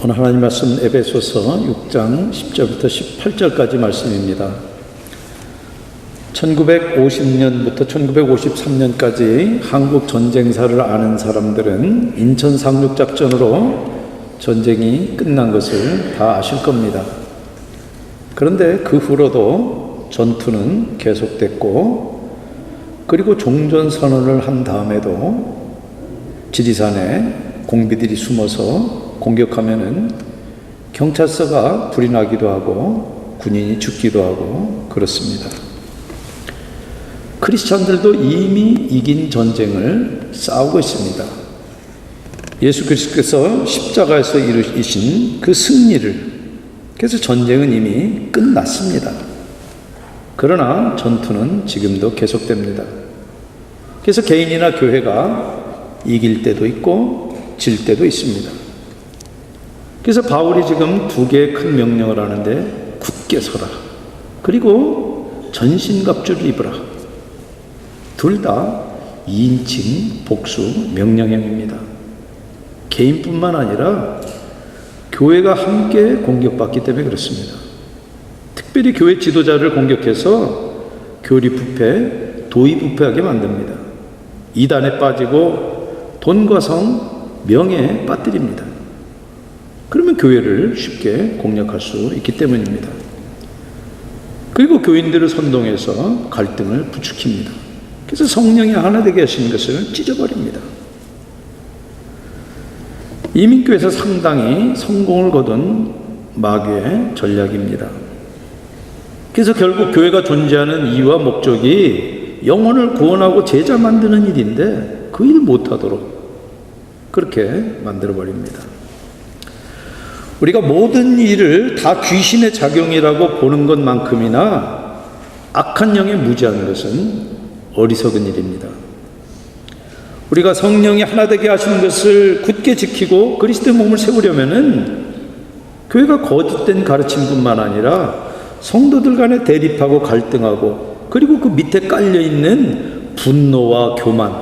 오늘 하나님 말씀 에베소서 6장 10절부터 18절까지 말씀입니다. 1950년부터 1953년까지 한국 전쟁사를 아는 사람들은 인천 상륙작전으로 전쟁이 끝난 것을 다 아실 겁니다. 그런데 그 후로도 전투는 계속됐고, 그리고 종전선언을 한 다음에도 지리산에 공비들이 숨어서 공격하면은 경찰서가 불이 나기도 하고 군인이 죽기도 하고 그렇습니다. 크리스찬들도 이미 이긴 전쟁을 싸우고 있습니다. 예수 그리스도께서 십자가에서 이루신 그 승리를, 그래서 전쟁은 이미 끝났습니다. 그러나 전투는 지금도 계속됩니다. 그래서 개인이나 교회가 이길 때도 있고 질 때도 있습니다. 그래서 바울이 지금 두 개의 큰 명령을 하는데, 굳게 서라, 그리고 전신갑주를 입으라. 둘 다 2인칭 복수 명령형입니다. 개인뿐만 아니라 교회가 함께 공격받기 때문에 그렇습니다. 특별히 교회 지도자를 공격해서 교리 부패, 도의 부패하게 만듭니다. 이단에 빠지고 돈과 성, 명예에 빠뜨립니다. 그러면 교회를 쉽게 공략할 수 있기 때문입니다. 그리고 교인들을 선동해서 갈등을 부추깁니다. 그래서 성령이 하나 되게 하시는 것을 찢어버립니다. 이민교에서 상당히 성공을 거둔 마귀의 전략입니다. 그래서 결국 교회가 존재하는 이유와 목적이 영혼을 구원하고 제자 만드는 일인데 그 일 못하도록 그렇게 만들어버립니다. 우리가 모든 일을 다 귀신의 작용이라고 보는 것만큼이나 악한 영에 무지하는 것은 어리석은 일입니다. 우리가 성령이 하나 되게 하시는 것을 굳게 지키고 그리스도의 몸을 세우려면은 교회가 거짓된 가르침뿐만 아니라 성도들 간에 대립하고 갈등하고, 그리고 그 밑에 깔려있는 분노와 교만,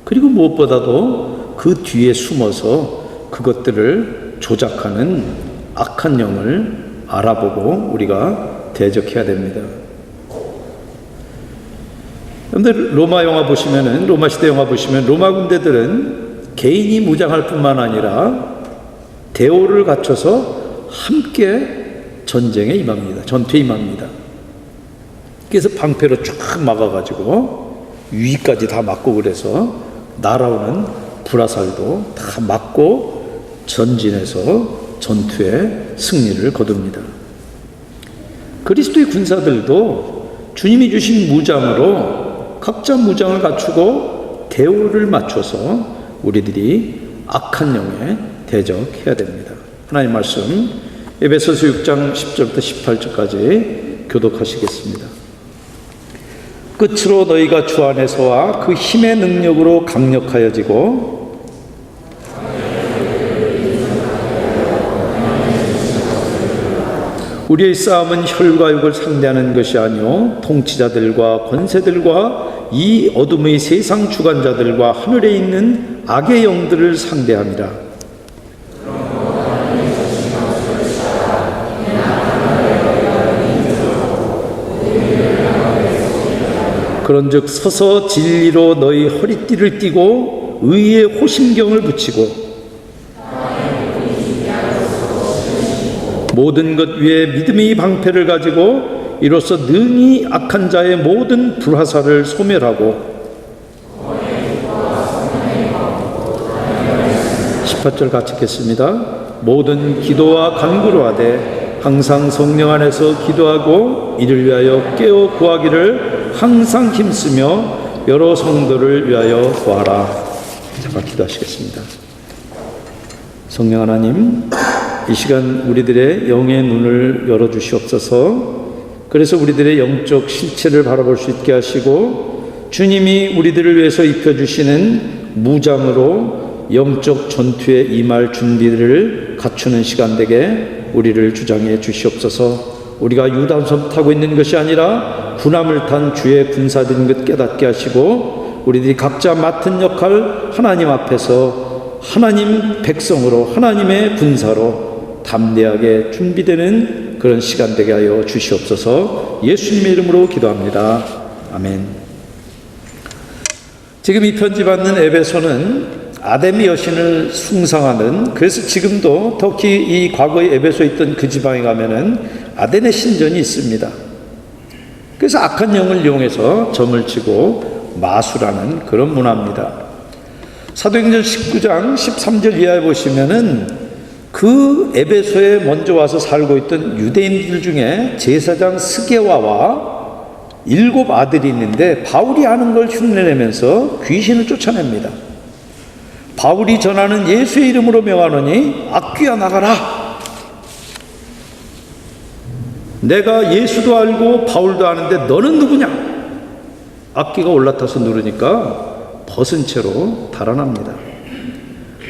그리고 무엇보다도 그 뒤에 숨어서 그것들을 조작하는 악한 영을 알아보고 우리가 대적해야 됩니다. 여러분들 로마 영화 보시면은, 로마 시대 영화 보시면 로마 군대들은 개인이 무장할 뿐만 아니라 대오를 갖춰서 함께 전쟁에 임합니다. 전투에 임합니다. 그래서 방패로 쫙 막아가지고 위까지 다 막고, 그래서 날아오는 불화살도 다 막고 전진해서 전투에 승리를 거둡니다. 그리스도의 군사들도 주님이 주신 무장으로 각자 무장을 갖추고 대우를 맞춰서 우리들이 악한 영에 대적해야 됩니다. 하나님 말씀 에베소서 6장 10절부터 18절까지 교독하시겠습니다. 끝으로 너희가 주 안에서와 그 힘의 능력으로 강력하여지고 우리의 싸움은 혈과 육을 상대하는 것이 아니요 통치자들과 권세들과 이 어둠의 세상 주관자들과 하늘에 있는 악의 영들을 상대함이라. 그런즉 서서 진리로 너희 허리띠를 띠고 의의 호심경을 붙이고 모든 것 위에 믿음의 방패를 가지고 이로써 능히 악한 자의 모든 불화살을 소멸하고. 18절 같이 읽겠습니다. 모든 기도와 간구로 하되 항상 성령 안에서 기도하고 이를 위하여 깨어 구하기를 항상 힘쓰며 여러 성도를 위하여 구하라. 잠깐 기도하시겠습니다. 성령 하나님, 이 시간 우리들의 영의 눈을 열어주시옵소서. 그래서 우리들의 영적 실체를 바라볼 수 있게 하시고, 주님이 우리들을 위해서 입혀주시는 무장으로 영적 전투에 임할 준비를 갖추는 시간 되게 우리를 주장해 주시옵소서. 우리가 유단선 타고 있는 것이 아니라 군함을 탄 주의 군사들인 것 깨닫게 하시고, 우리들이 각자 맡은 역할 하나님 앞에서 하나님 백성으로, 하나님의 군사로 담대하게 준비되는 그런 시간 되게 하여 주시옵소서. 예수님의 이름으로 기도합니다. 아멘. 지금 이 편지 받는 에베소는 아데미 여신을 숭상하는, 그래서 지금도 특히 이 과거에 에베소에 있던 그 지방에 가면은 아데네 신전이 있습니다. 그래서 악한 영을 이용해서 점을 치고 마술하는 그런 문화입니다. 사도행전 19장 13절 이하에 보시면은 그 에베소에 먼저 와서 살고 있던 유대인들 중에 제사장 스게와와 7 아들이 있는데 바울이 하는 걸 흉내내면서 귀신을 쫓아냅니다. 바울이 전하는 예수의 이름으로 명하노니 악귀야 나가라. 내가 예수도 알고 바울도 아는데 너는 누구냐? 악귀가 올라타서 누르니까 벗은 채로 달아납니다.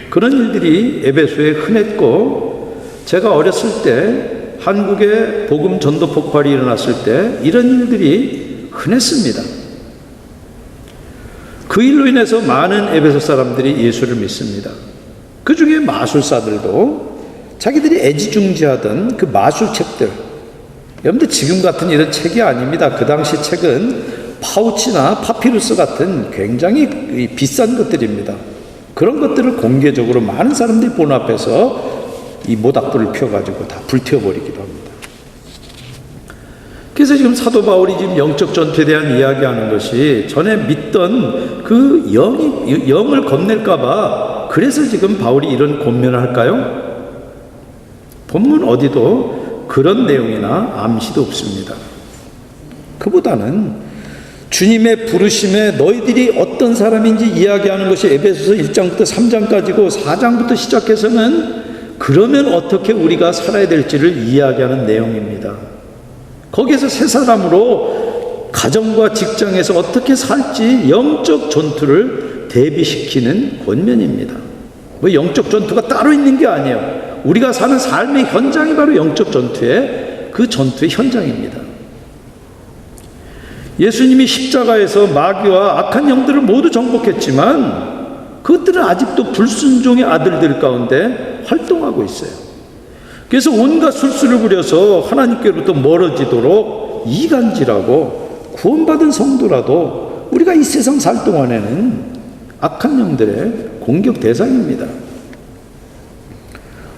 그런 일들이 에베소에 흔했고, 제가 어렸을 때 한국에 복음 전도 폭발이 일어났을 때 이런 일들이 흔했습니다. 그 일로 인해서 많은 에베소 사람들이 예수를 믿습니다. 그 중에 마술사들도 자기들이 애지중지하던 그 마술책들, 여러분들 지금 같은 이런 책이 아닙니다. 그 당시 책은 파우치나 파피루스 같은 굉장히 비싼 것들입니다. 그런 것들을 공개적으로 많은 사람들이 본 앞에서 이 모닥불을 펴가지고 다 불태워버리기도 합니다. 그래서 지금 사도 바울이 지금 영적 전투에 대한 이야기하는 것이 전에 믿던 그 영을 겁낼까봐, 그래서 지금 바울이 이런 권면을 할까요? 본문 어디도 그런 내용이나 암시도 없습니다. 그보다는 주님의 부르심에 너희들이 어떤 사람인지 이야기하는 것이 에베소서 1장부터 3장까지고 4장부터 시작해서는 그러면 어떻게 우리가 살아야 될지를 이야기하는 내용입니다. 거기에서 새 사람으로 가정과 직장에서 어떻게 살지 영적 전투를 대비시키는 권면입니다. 뭐 영적 전투가 따로 있는 게 아니에요. 우리가 사는 삶의 현장이 바로 영적 전투의 그 전투의 현장입니다. 예수님이 십자가에서 마귀와 악한 영들을 모두 정복했지만 그것들은 아직도 불순종의 아들들 가운데 활동하고 있어요. 그래서 온갖 술수를 부려서 하나님께로부터 멀어지도록 이간질하고 구원받은 성도라도 우리가 이 세상 살 동안에는 악한 영들의 공격 대상입니다.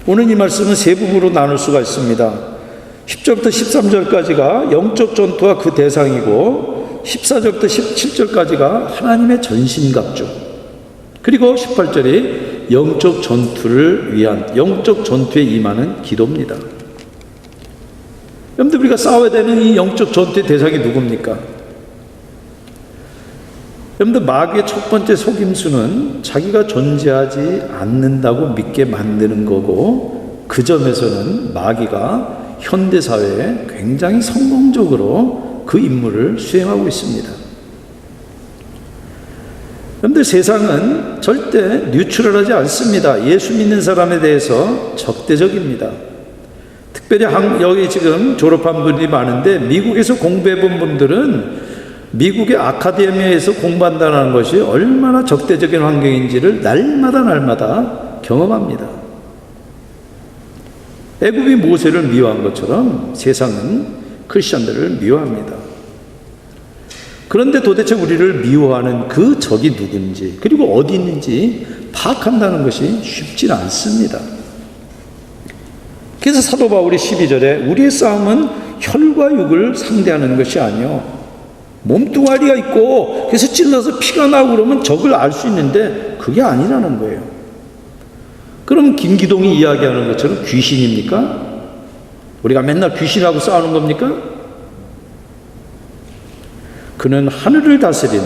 오늘 이 말씀은 세 부분으로 나눌 수가 있습니다. 10절부터 13절까지가 영적 전투와 그 대상이고 14절부터 17절까지가 하나님의 전신갑주, 그리고 18절이 영적 전투를 위한, 영적 전투에 임하는 기도입니다. 여러분들, 우리가 싸워야 되는 이 영적 전투의 대상이 누굽니까? 여러분들, 마귀의 첫 번째 속임수는 자기가 존재하지 않는다고 믿게 만드는 거고, 그 점에서는 마귀가 현대사회에 굉장히 성공적으로 그 임무를 수행하고 있습니다. 여러분들, 세상은 절대 뉴트럴하지 않습니다. 예수 믿는 사람에 대해서 적대적입니다. 특별히 여기 지금 졸업한 분들이 많은데 미국에서 공부해 본 분들은 미국의 아카데미에서 공부한다는 것이 얼마나 적대적인 환경인지를 날마다 경험합니다. 애굽이 모세를 미워한 것처럼 세상은 크리스천들을 미워합니다. 그런데 도대체 우리를 미워하는 그 적이 누군지, 그리고 어디 있는지 파악한다는 것이 쉽지 않습니다. 그래서 사도 바울이 12절에 우리의 싸움은 혈과 육을 상대하는 것이 아니요, 몸뚱아리가 있고 그래서 찔러서 피가 나고 그러면 적을 알 수 있는데 그게 아니라는 거예요. 그럼 김기동이 이야기하는 것처럼 귀신입니까? 우리가 맨날 귀신하고 싸우는 겁니까? 그는 하늘을 다스리는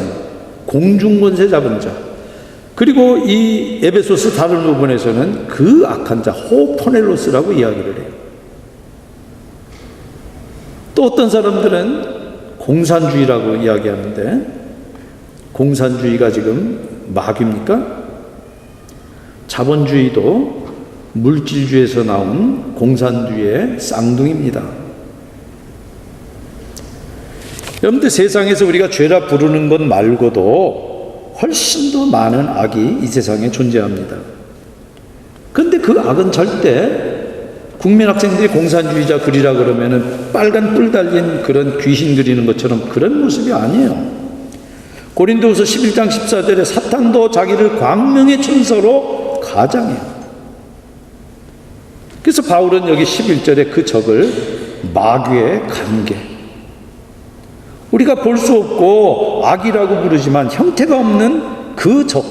공중권세 잡은 자, 그리고 이 에베소서 다른 부분에서는 그 악한 자 호포넬로스라고 이야기를 해요. 또 어떤 사람들은 공산주의라고 이야기하는데, 공산주의가 지금 마귀입니까? 자본주의도 물질주의에서 나온 공산주의의 쌍둥이입니다. 여러분들, 세상에서 우리가 죄라 부르는 것 말고도 훨씬 더 많은 악이 이 세상에 존재합니다. 근데 그 악은 절대 국민학생들이 공산주의자 그리라 그러면은 빨간 뿔 달린 그런 귀신 그리는 것처럼 그런 모습이 아니에요. 고린도후서 11장 14절에 사탄도 자기를 광명의 천사로 가장해요. 그래서 바울은 여기 11절에 그 적을 마귀의 관계, 우리가 볼 수 없고 악이라고 부르지만 형태가 없는 그 적,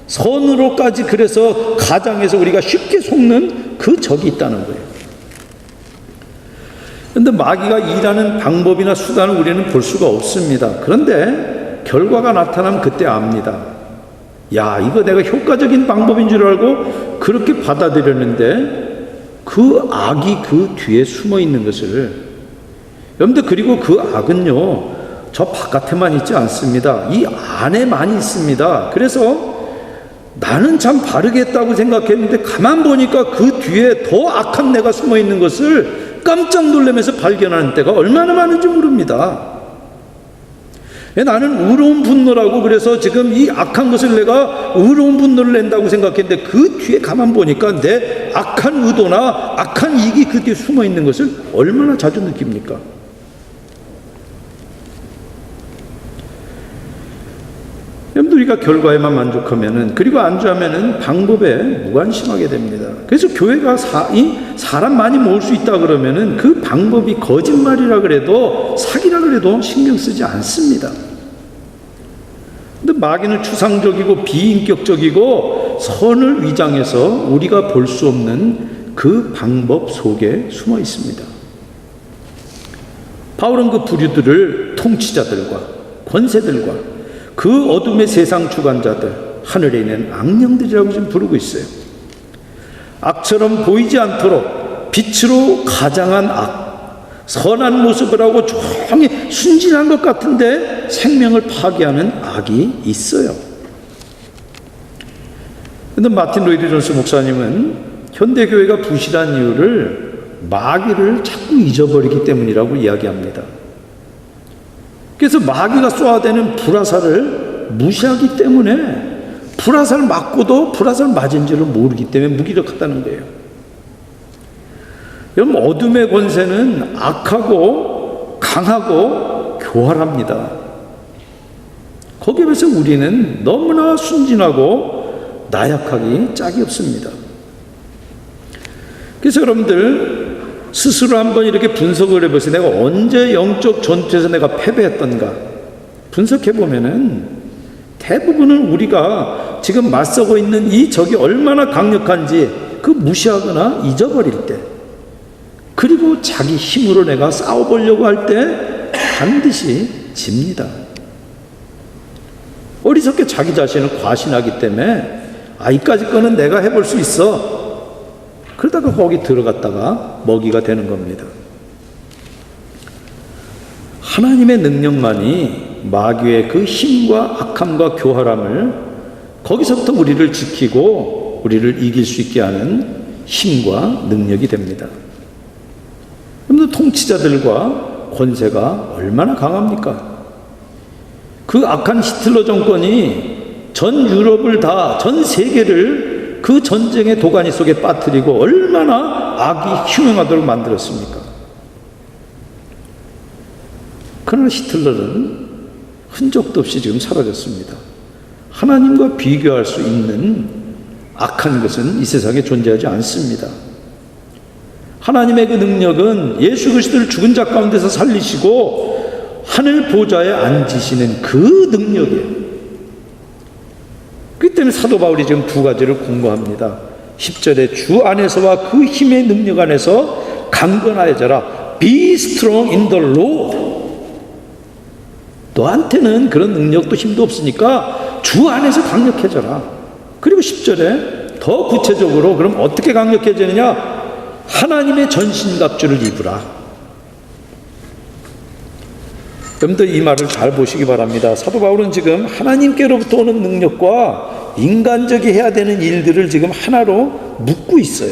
선으로까지 그래서 가장해서 우리가 쉽게 속는 그 적이 있다는 거예요. 그런데 마귀가 일하는 방법이나 수단을 우리는 볼 수가 없습니다. 그런데 결과가 나타나면 그때 압니다. 야, 이거 내가 효과적인 방법인 줄 알고 그렇게 받아들였는데 그 악이 그 뒤에 숨어 있는 것을, 여러분들, 그리고 그 악은요 저 바깥에만 있지 않습니다. 이 안에 많이 있습니다. 그래서 나는 참 바르게 했다고 생각했는데 가만 보니까 그 뒤에 더 악한 내가 숨어 있는 것을 깜짝 놀라면서 발견하는 때가 얼마나 많은지 모릅니다. 나는 의로운 분노라고 그래서 지금 이 악한 것을 내가 의로운 분노를 낸다고 생각했는데 그 뒤에 가만 보니까 내 악한 의도나 악한 이익이 그 뒤에 숨어 있는 것을 얼마나 자주 느낍니까? 여러분들, 우리가 결과에만 만족하면은, 그리고 안주하면은 방법에 무관심하게 됩니다. 그래서 교회가 사람 많이 모을 수 있다 그러면은 그 방법이 거짓말이라 그래도 사기라 그래도 신경 쓰지 않습니다. 근데 마귀는 추상적이고 비인격적이고 선을 위장해서 우리가 볼 수 없는 그 방법 속에 숨어 있습니다. 바울은 그 부류들을 통치자들과 권세들과 그 어둠의 세상 주관자들, 하늘에 있는 악령들이라고 지금 부르고 있어요. 악처럼 보이지 않도록 빛으로 가장한 악, 선한 모습을 하고 조용히 순진한 것 같은데 생명을 파괴하는 악이 있어요. 그런데 마틴 로이드 존스 목사님은 현대교회가 부실한 이유를 마귀를 자꾸 잊어버리기 때문이라고 이야기합니다. 그래서 마귀가 쏘아대는 불화살을 무시하기 때문에 불화살 맞고도 불화살 맞은 줄을 모르기 때문에 무기력하다는 거예요. 여러분, 어둠의 권세는 악하고 강하고 교활합니다. 거기에 비해서 우리는 너무나 순진하고 나약하기 짝이 없습니다. 그래서 여러분들 스스로 한번 이렇게 분석을 해보세요. 내가 언제 영적 전투에서 내가 패배했던가 분석해보면은 대부분은 우리가 지금 맞서고 있는 이 적이 얼마나 강력한지 그 무시하거나 잊어버릴 때, 그리고 자기 힘으로 내가 싸워보려고 할 때 반드시 집니다. 어리석게 자기 자신을 과신하기 때문에 이까지 거는 내가 해볼 수 있어. 그러다가 거기 들어갔다가 먹이가 되는 겁니다. 하나님의 능력만이 마귀의 그 힘과 악함과 교활함을 거기서부터 우리를 지키고 우리를 이길 수 있게 하는 힘과 능력이 됩니다. 여러분들, 통치자들과 권세가 얼마나 강합니까? 그 악한 히틀러 정권이 전 유럽을 전 세계를 그 전쟁의 도가니 속에 빠뜨리고 얼마나 악이 흉흉하도록 만들었습니까? 그러나 히틀러는 흔적도 없이 지금 사라졌습니다. 하나님과 비교할 수 있는 악한 것은 이 세상에 존재하지 않습니다. 하나님의 그 능력은 예수 그리스도를 죽은 자 가운데서 살리시고 하늘 보좌에 앉으시는 그 능력이에요. 그렇기 때문에 사도 바울이 지금 두 가지를 공고합니다. 10절에 주 안에서와 그 힘의 능력 안에서 강건하여져라. Be strong in the Lord. 너한테는 그런 능력도 힘도 없으니까 주 안에서 강력해져라. 그리고 10절에 더 구체적으로 그럼 어떻게 강력해지느냐? 하나님의 전신갑주를 입으라. 여러분들, 이 말을 잘 보시기 바랍니다. 사도 바울은 지금 하나님께로부터 오는 능력과 인간적이 해야 되는 일들을 지금 하나로 묶고 있어요.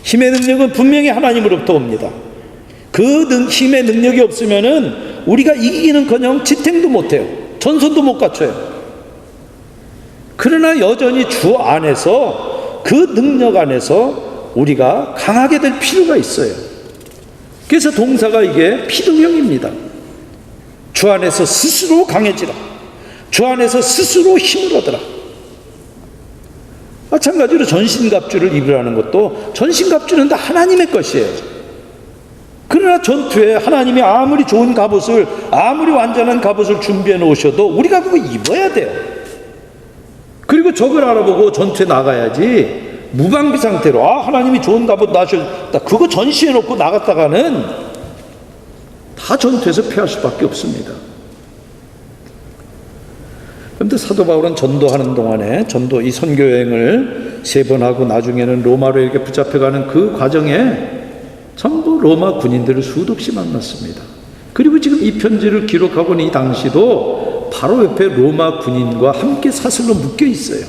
힘의 능력은 분명히 하나님으로부터 옵니다. 그 힘의 능력이 없으면은 우리가 이기기는커녕 지탱도 못해요. 전선도 못 갖춰요. 그러나 여전히 주 안에서 그 능력 안에서 우리가 강하게 될 필요가 있어요. 그래서 동사가 이게 피동형입니다. 주 안에서 스스로 강해지라. 주 안에서 스스로 힘을 얻으라. 마찬가지로 전신갑주를 입으라는 것도 전신갑주는 다 하나님의 것이에요. 그러나 전투에 하나님이 아무리 좋은 갑옷을, 아무리 완전한 갑옷을 준비해 놓으셔도 우리가 그거 입어야 돼요. 그리고 적을 알아보고 전투에 나가야지 무방비 상태로 하나님이 좋은 갑옷 나셨다 그거 전시해 놓고 나갔다가는 다 전투에서 패할 수밖에 없습니다. 그런데 사도 바울은 전도하는 동안에 이 선교 여행을 3번 하고 나중에는 로마로 이렇게 붙잡혀가는 그 과정에 전부 로마 군인들을 수도 없이 만났습니다. 그리고 지금 이 편지를 기록하고 있는 이 당시도 바로 옆에 로마 군인과 함께 사슬로 묶여 있어요.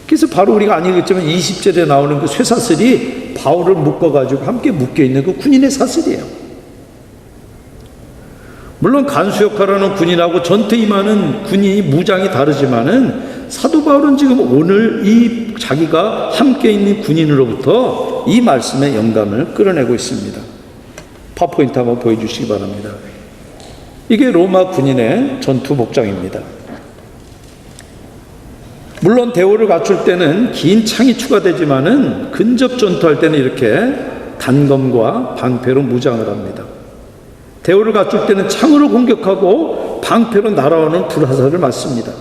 그래서 바로 우리가 안 읽었지만 20절에 나오는 그 쇠사슬이 바울을 묶어가지고 함께 묶여 있는 그 군인의 사슬이에요. 물론 간수 역할을 하는 군인하고 전투에 임하는 군인이 무장이 다르지만은 사도 바울은 지금 오늘 이 자기가 함께 있는 군인으로부터 이 말씀의 영감을 끌어내고 있습니다. 파워포인트 한번 보여주시기 바랍니다. 이게 로마 군인의 전투 복장입니다. 물론 대우를 갖출 때는 긴 창이 추가되지만은 근접 전투할 때는 이렇게 단검과 방패로 무장을 합니다. 대우를 갖출 때는 창으로 공격하고 방패로 날아오는 불화살을 맞습니다.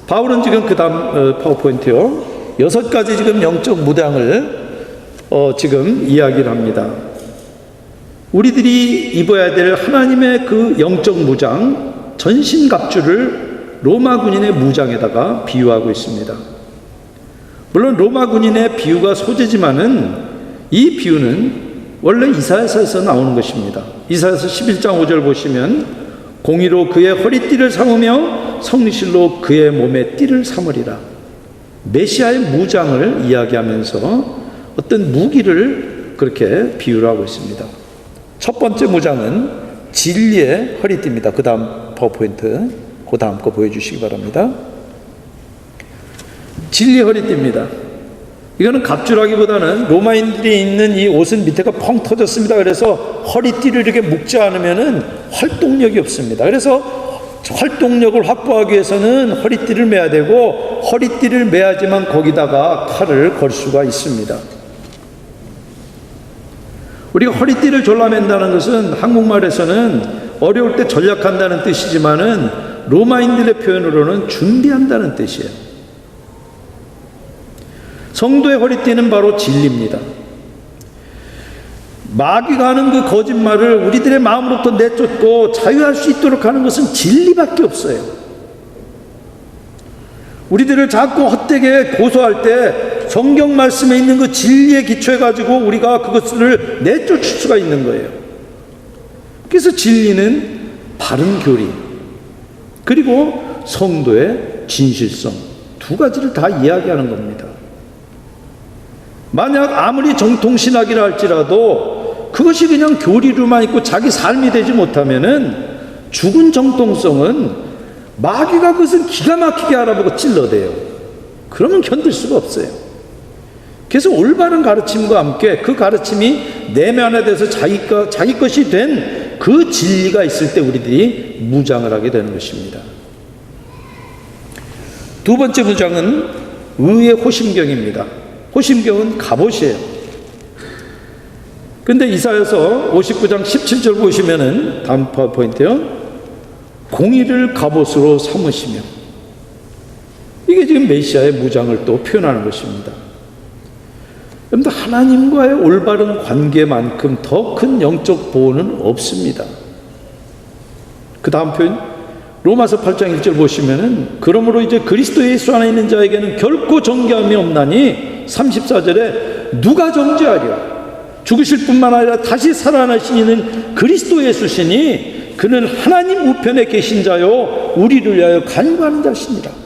바울은 지금 그 다음 파워포인트요. 6가지 지금 영적 무장을 지금 이야기를 합니다. 우리들이 입어야 될 하나님의 그 영적 무장, 전신갑주를 로마 군인의 무장에다가 비유하고 있습니다. 물론 로마 군인의 비유가 소재지만은 이 비유는 원래 이사야서에서 나오는 것입니다. 이사야서 11장 5절 보시면 공의로 그의 허리띠를 삼으며 성실로 그의 몸에 띠를 삼으리라. 메시아의 무장을 이야기하면서 어떤 무기를 그렇게 비유를 하고 있습니다. 첫 번째 무장은 진리의 허리띠입니다. 그 다음 파워포인트, 그 다음 거 보여주시기 바랍니다. 진리의 허리띠입니다. 이거는 갑주라기보다는 로마인들이 입는 이 옷은 밑에가 펑 터졌습니다. 그래서 허리띠를 이렇게 묶지 않으면은 활동력이 없습니다. 그래서 활동력을 확보하기 위해서는 허리띠를 매야 되고 허리띠를 매야지만 거기다가 칼을 걸 수가 있습니다. 우리가 허리띠를 졸라맨다는 것은 한국말에서는 어려울 때 전략한다는 뜻이지만은 로마인들의 표현으로는 준비한다는 뜻이에요. 성도의 허리띠는 바로 진리입니다. 마귀가 하는 그 거짓말을 우리들의 마음으로부터 내쫓고 자유할 수 있도록 하는 것은 진리밖에 없어요. 우리들을 자꾸 헛되게 고소할 때 성경 말씀에 있는 그 진리에 기초해 가지고 우리가 그것을 내쫓을 수가 있는 거예요. 그래서 진리는 바른 교리 그리고 성도의 진실성 두 가지를 다 이야기하는 겁니다. 만약 아무리 정통신학이라 할지라도 그것이 그냥 교리로만 있고 자기 삶이 되지 못하면은 죽은 정통성은 마귀가 그것을 기가 막히게 알아보고 찔러대요. 그러면 견딜 수가 없어요. 그래서 올바른 가르침과 함께 그 가르침이 내면화돼서 자기 것이 된 그 진리가 있을 때 우리들이 무장을 하게 되는 것입니다. 두 번째 무장은 의의 호심경입니다. 호심경은 갑옷이에요. 근데 이사야서 59장 17절 보시면은 다음 포인트요. 공의를 갑옷으로 삼으시며 이게 지금 메시아의 무장을 또 표현하는 것입니다. 그런데 하나님과의 올바른 관계만큼 더 큰 영적 보호는 없습니다. 그 다음 표현 로마서 8장 1절 보시면은 그러므로 이제 그리스도 예수 안에 있는 자에게는 결코 정죄함이 없나니 34절에 누가 정죄하랴 죽으실 뿐만 아니라 다시 살아나신 이는 그리스도 예수시니 그는 하나님 우편에 계신 자요 우리를 위하여 간구하는 자시니라.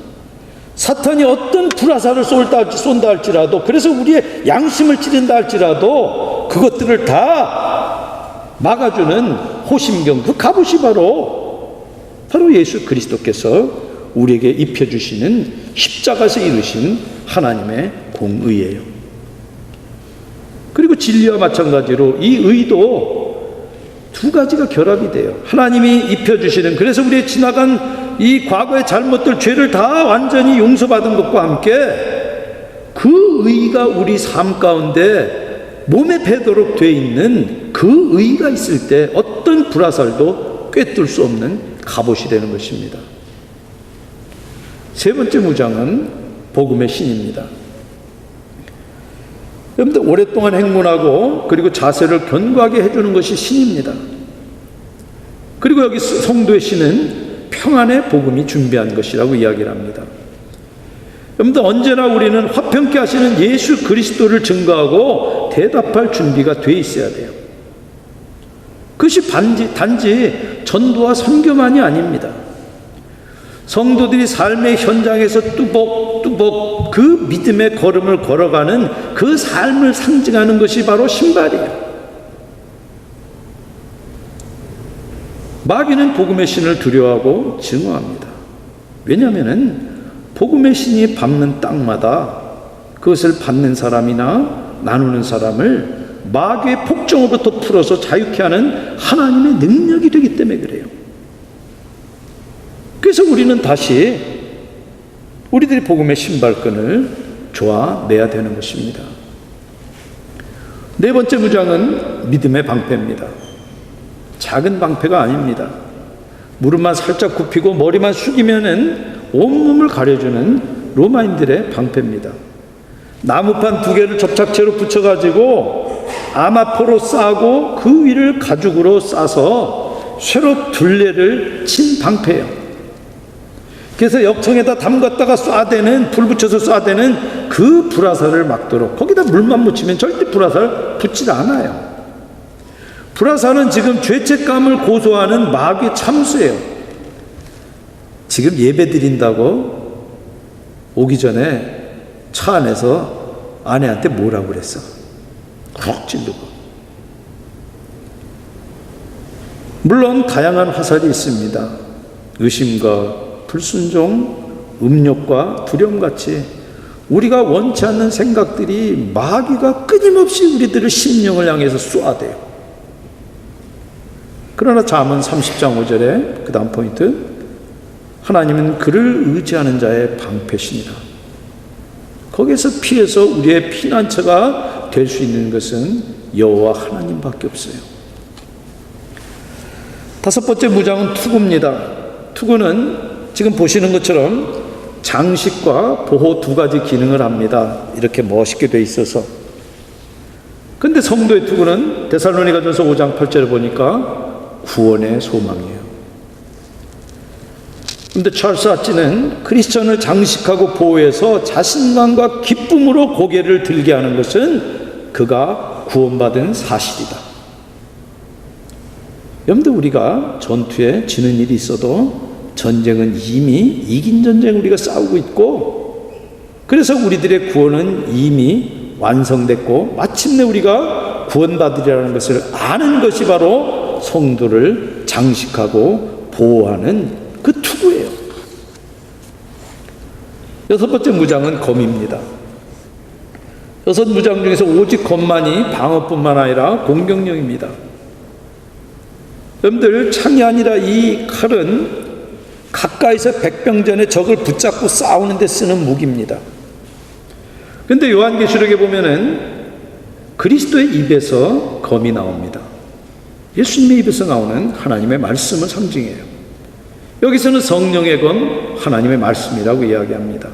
사탄이 어떤 불화살을 쏜다 할지라도 그래서 우리의 양심을 찌른다 할지라도 그것들을 다 막아주는 호심경 그 갑옷이 바로 예수 그리스도께서 우리에게 입혀주시는 십자가에서 이루신 하나님의 공의예요. 그리고 진리와 마찬가지로 이 의도 두 가지가 결합이 돼요. 하나님이 입혀주시는, 그래서 우리의 지나간 이 과거의 잘못들, 죄를 다 완전히 용서받은 것과 함께 그 의가 우리 삶 가운데 몸에 배도록 돼 있는 그 의가 있을 때 어떤 불화살도 꿰뚫을 수 없는 갑옷이 되는 것입니다. 세 번째 무장은 복음의 신입니다. 여러분들, 오랫동안 행군하고 그리고 자세를 견고하게 해주는 것이 신입니다. 그리고 여기 성도의 신은 평안의 복음이 준비한 것이라고 이야기를 합니다. 여러분들, 언제나 우리는 화평케 하시는 예수 그리스도를 증거하고 대답할 준비가 돼 있어야 돼요. 그것이 단지 전도와 선교만이 아닙니다. 성도들이 삶의 현장에서 뚜벅뚜벅 그 믿음의 걸음을 걸어가는 그 삶을 상징하는 것이 바로 신발이에요. 마귀는 복음의 신을 두려워하고 증오합니다. 왜냐하면 복음의 신이 밟는 땅마다 그것을 받는 사람이나 나누는 사람을 마귀의 폭정으로부터 풀어서 자유케 하는 하나님의 능력이 되기 때문에 그래요. 그래서 우리는 다시 우리들이 복음의 신발끈을 조아내야 되는 것입니다. 네 번째 무장은 믿음의 방패입니다. 작은 방패가 아닙니다. 무릎만 살짝 굽히고 머리만 숙이면은 온몸을 가려주는 로마인들의 방패입니다. 나무판 2개를 접착제로 붙여가지고 아마포로 싸고 그 위를 가죽으로 싸서 쇠로 둘레를 친 방패예요. 그래서 역청에다 담갔다가 쏴대는, 불 붙여서 쏴대는 그 불화살을 막도록, 거기다 물만 묻히면 절대 불화살 붙지 않아요. 불화살은 지금 죄책감을 고소하는 마귀의 참수예요. 지금 예배 드린다고 오기 전에 차 안에서 아내한테 뭐라고 그랬어? 훅 찌르고. 물론 다양한 화살이 있습니다. 의심과 불순종, 음욕과 두려움같이 우리가 원치 않는 생각들이 마귀가 끊임없이 우리들의 심령을 향해서 쏘아대요. 그러나 잠언 30장 5절에 그 다음 포인트, 하나님은 그를 의지하는 자의 방패시니라. 거기에서 피해서 우리의 피난처가 될 수 있는 것은 여호와 하나님밖에 없어요. 다섯 번째 무장은 투구입니다. 투구는 지금 보시는 것처럼 장식과 보호 두 가지 기능을 합니다. 이렇게 멋있게 돼 있어서. 근데 성도의 투구는 데살로니가전서 5장 8절에 보니까 구원의 소망이에요. 근데 찰스 아찌는 크리스천을 장식하고 보호해서 자신감과 기쁨으로 고개를 들게 하는 것은 그가 구원받은 사실이다. 여러분들, 우리가 전투에 지는 일이 있어도 전쟁은 이미 이긴 전쟁 우리가 싸우고 있고, 그래서 우리들의 구원은 이미 완성됐고 마침내 우리가 구원받으리라는 것을 아는 것이 바로 성도를 장식하고 보호하는 그 투구예요. 여섯 번째 무장은 검입니다. 여섯 무장 중에서 오직 검만이 방어뿐만 아니라 공격력입니다. 여러분들, 창이 아니라 이 칼은 가까이서 백병전에 적을 붙잡고 싸우는 데 쓰는 무기입니다. 그런데 요한계시록에 보면은 그리스도의 입에서 검이 나옵니다. 예수님의 입에서 나오는 하나님의 말씀을 상징해요. 여기서는 성령의 검, 하나님의 말씀이라고 이야기합니다.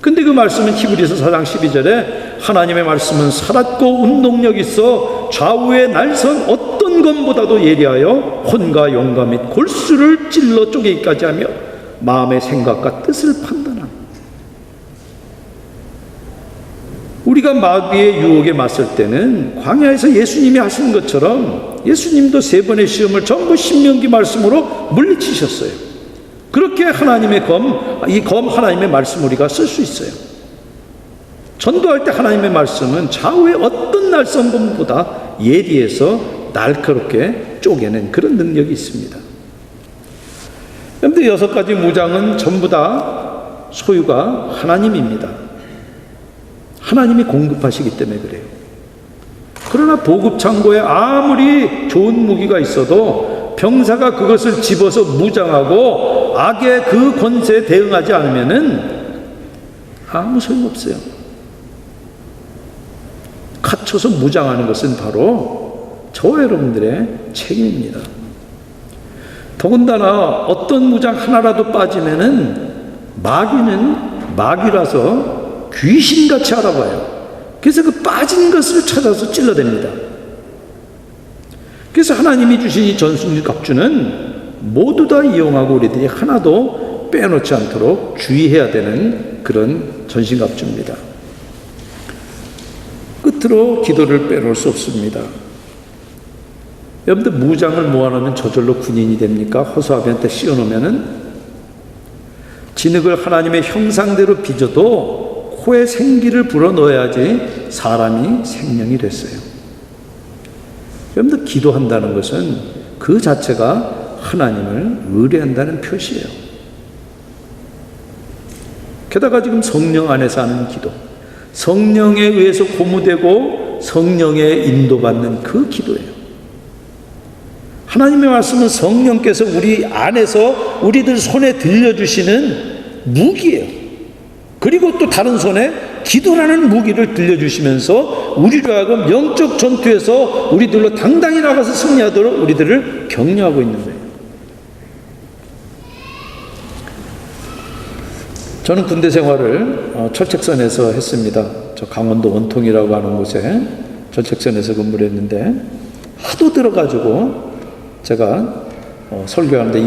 근데 그 말씀은 히브리서 4장 12절에 하나님의 말씀은 살았고 운동력 있어 좌우의 날선 어떤 검보다도 예리하여 혼과 영과 및 골수를 찔러 쪼개기까지 하며 마음의 생각과 뜻을 판단함. 우리가 마귀의 유혹에 맞설 때는 광야에서 예수님이 하신 것처럼 예수님도 3번의 시험을 전부 신명기 말씀으로 물리치셨어요. 그렇게 하나님의 검, 이 검 하나님의 말씀 우리가 쓸 수 있어요. 전도할 때 하나님의 말씀은 좌우의 어떤 날선 검보다 예리해서 날카롭게 쪼개는 그런 능력이 있습니다. 그런데 6가지 무장은 전부 다 소유가 하나님입니다. 하나님이 공급하시기 때문에 그래요. 그러나 보급창고에 아무리 좋은 무기가 있어도 병사가 그것을 집어서 무장하고 악의 그 권세에 대응하지 않으면은 아무 소용없어요. 갖춰서 무장하는 것은 바로 저와 여러분들의 책임입니다. 더군다나 어떤 무장 하나라도 빠지면은 마귀는 마귀라서 귀신같이 알아봐요. 그래서 그 빠진 것을 찾아서 찔러댑니다. 그래서 하나님이 주신 이 전승일 갑주는 모두 다 이용하고 우리들이 하나도 빼놓지 않도록 주의해야 되는 그런 전신갑주입니다. 끝으로 기도를 빼놓을 수 없습니다. 여러분들 무장을 모아놓으면 저절로 군인이 됩니까? 허수아비한테 씌워놓으면은 진흙을 하나님의 형상대로 빚어도 코에 생기를 불어넣어야지 사람이 생명이 됐어요. 여러분들 기도한다는 것은 그 자체가 하나님을 의뢰한다는 표시예요. 게다가 지금 성령 안에서 하는 기도, 성령에 의해서 고무되고 성령의 인도받는 그 기도예요. 하나님의 말씀은 성령께서 우리 안에서 우리들 손에 들려주시는 무기예요. 그리고 또 다른 손에 기도라는 무기를 들려주시면서 우리로 하여금 영적 전투에서 우리들로 당당히 나가서 승리하도록 우리들을 격려하고 있는 거예요. 저는 군대 생활을 철책선에서 했습니다. 저 강원도 원통이라고 하는 곳에 철책선에서 근무를 했는데 하도 들어가지고 제가 설교하는데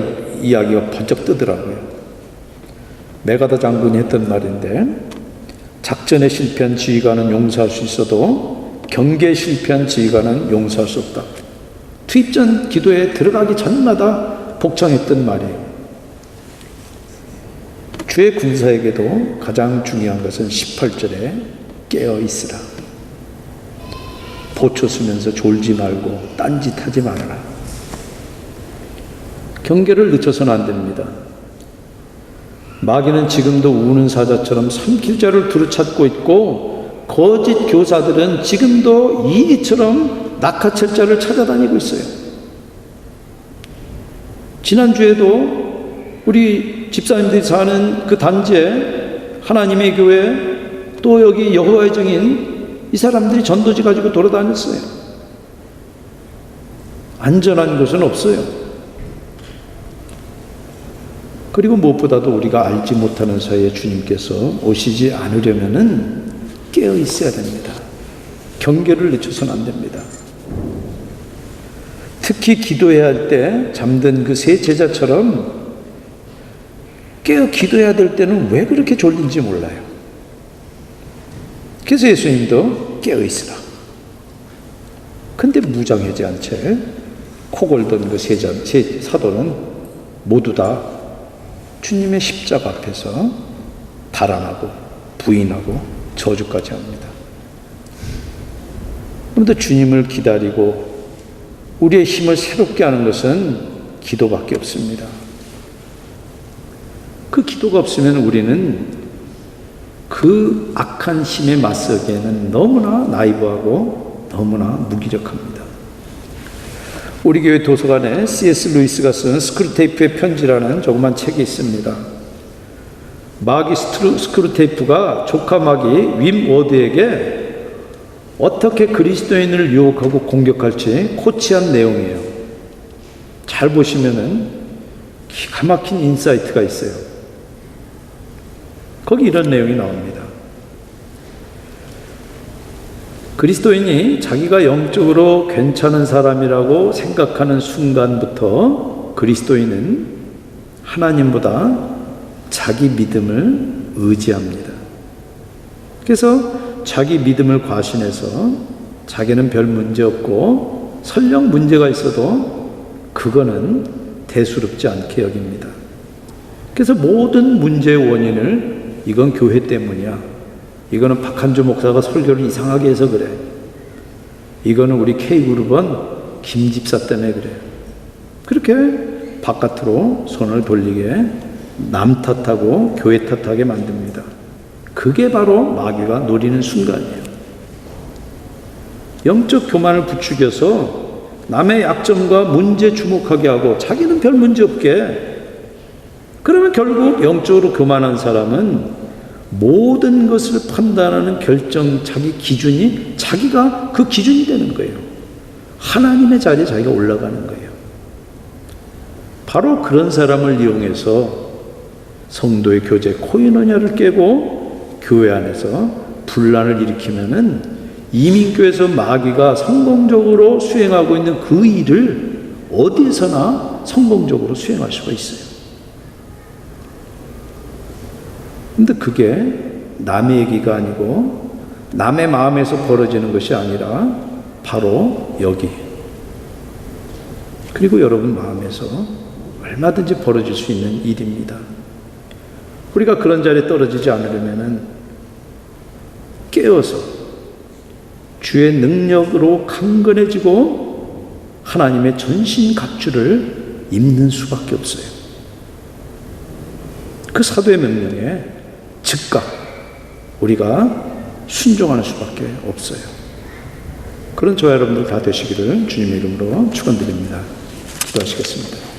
이 이야기가 번쩍 뜨더라고요. 메가더 장군이 했던 말인데, 작전에 실패한 지휘관은 용서할 수 있어도 경계에 실패한 지휘관은 용서할 수 없다. 투입전 기도에 들어가기 전마다 복창했던 말이에요. 주의 군사에게도 가장 중요한 것은 18절에 깨어 있으라. 보초 쓰면서 졸지 말고 딴짓하지 말아라. 경계를 늦춰서는 안 됩니다. 마귀는 지금도 우는 사자처럼 삼킬 자를 두루찾고 있고, 거짓 교사들은 지금도 이리처럼 낚아챌 자를 찾아다니고 있어요. 지난주에도 우리 집사님들이 사는 그 단지에 하나님의 교회, 또 여기 여호와의 증인, 이 사람들이 전도지 가지고 돌아다녔어요. 안전한 곳은 없어요. 그리고 무엇보다도 우리가 알지 못하는 사이에 주님께서 오시지 않으려면은 깨어 있어야 됩니다. 경계를 늦춰서는 안 됩니다. 특히 기도해야 할 때 잠든 그 세 제자처럼 깨어 기도해야 될 때는 왜 그렇게 졸린지 몰라요. 그래서 예수님도 깨어 있으라. 근데 무장하지 않은 채 코 골던 그 세 사도는 모두 다 주님의 십자가 앞에서 달아나고 부인하고 저주까지 합니다. 그런데 주님을 기다리고 우리의 힘을 새롭게 하는 것은 기도밖에 없습니다. 그 기도가 없으면 우리는 그 악한 힘에 맞서기에는 너무나 나이브하고 너무나 무기력합니다. 우리 교회 도서관에 C.S. 루이스가 쓴 스크루테이프의 편지라는 조그만 책이 있습니다. 마귀 스크루테이프가 조카 마귀 윈 워드에게 어떻게 그리스도인을 유혹하고 공격할지 코치한 내용이에요. 잘 보시면은 기가 막힌 인사이트가 있어요. 거기 이런 내용이 나옵니다. 그리스도인이 자기가 영적으로 괜찮은 사람이라고 생각하는 순간부터 그리스도인은 하나님보다 자기 믿음을 의지합니다. 그래서 자기 믿음을 과신해서 자기는 별 문제 없고 설령 문제가 있어도 그거는 대수롭지 않게 여깁니다. 그래서 모든 문제의 원인을 이건 교회 때문이야, 이거는 박한주 목사가 설교를 이상하게 해서 그래, 이거는 우리 K그룹은 김 집사 때문에 그래, 그렇게 바깥으로 손을 돌리게 남 탓하고 교회 탓하게 만듭니다. 그게 바로 마귀가 노리는 순간이에요. 영적 교만을 부추겨서 남의 약점과 문제 주목하게 하고 자기는 별 문제 없게, 그러면 결국 영적으로 교만한 사람은 모든 것을 판단하는 결정, 자기 기준이 자기가 그 기준이 되는 거예요. 하나님의 자리에 자기가 올라가는 거예요. 바로 그런 사람을 이용해서 성도의 교제 코이노냐를 깨고 교회 안에서 분란을 일으키면은 이민교에서 마귀가 성공적으로 수행하고 있는 그 일을 어디서나 성공적으로 수행할 수가 있어요. 근데 그게 남의 얘기가 아니고 남의 마음에서 벌어지는 것이 아니라 바로 여기, 그리고 여러분 마음에서 얼마든지 벌어질 수 있는 일입니다. 우리가 그런 자리에 떨어지지 않으려면 깨어서 주의 능력으로 강건해지고 하나님의 전신갑주를 입는 수밖에 없어요. 그 사도의 명령에 즉각 우리가 순종하는 수밖에 없어요. 그런 저와 여러분들 다 되시기를 주님의 이름으로 축원드립니다. 기도하시겠습니다.